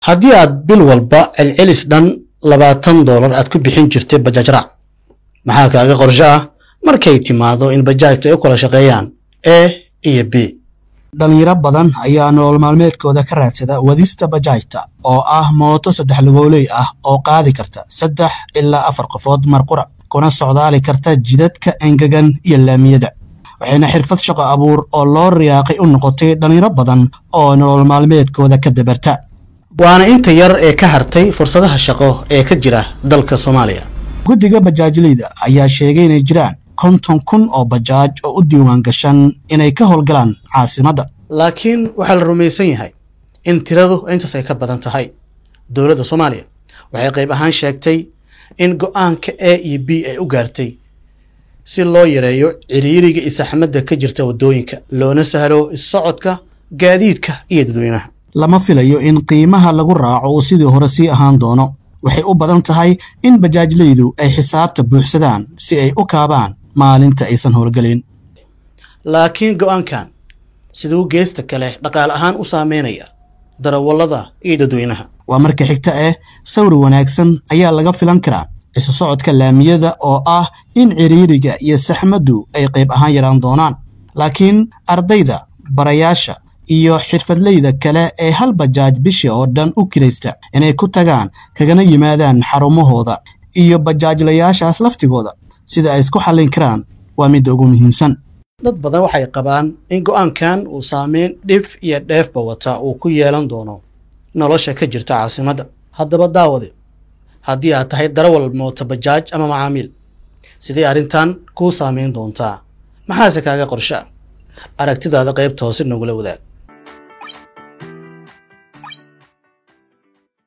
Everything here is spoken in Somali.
haddii aad bil walba celcelis dhan $20 aad ku bixin jirtay bajaaj raac maxaa kaaga qorshe ah markay timaado in bajaajtu ay kala shaqeeyaan A iyo B dhalinyaro badan ayaa nolol maalmeedkooda ka raadsada wadista bajaajta oo ah mooto 3 lugooley ah oo qaadi karta 3 ilaa 4 qofood mar qura kuna socdaali karta jidadka engegan iyo laamiyada waxayna xirfad shaqo abuur oo loo riyaaqay u noqotay dhalinyaro badan oo nolol maalmeedkooda ka dabarta waana inta yar ee ka hartay fursadaha shaqo ee ka jira dalka Soomaaliya guddiga bajaajleyda ayaa sheegay inay jiraan 50,000 oo bajaaj oo u diiwaan gashan inay ka howlgalaan caasimadda laakiin waxa la rumaysan yahay in tiradu intaas ay ka badan tahay dawladda Soomaaliya waxay qayb ahaan sheegtay in go'aanka A iyo B ay u gaartay si loo yareeyo ciriiriga isaxmadda ka jirta wadooyinka loona sahlo socodka gaadiidka iyo dadweynaha lama filayo in qiimaha lagu raaco sidii hore si ahaan doono waxay u badan tahay in bajaajleydu ay xisaabta buuxsadaan si ay u kaabaan maalinta aysan howlgelin laakiin go'aankan sidoo geesta kale dhaqaale ahaan u saameynaya darawallada iyo dadweynaha waa marka xigta sawir wanaagsan ayaa laga filan karaa isu socodka laamiyada oo ah in ciriiriga iyo saxmaddu ay qayb ahaan yaraan doonaan laakiin ardayda barayaasha iyo xirfadleyda kale ee hal bajaaj bishii oo dhan u kiraysta inay ku tagaan kagana yimaadaan xarumahooda iyo bajaajlayaashaas laftigooda sida ay isku xallin karaan waa mid ugu muhiimsan dad badan waxay qabaan in go'aankan uu saameyn dhif iyo dheefba wata uu ku yeelan doono nolosha ka jirta caasimadda haddaba daawade haddii aad tahay darawal mooto bajaaj ama macaamiil sidee arrintan kuu saameyn doontaa maxaase kaaga qorshe aragtidaada qaybta hoose nagula wadaag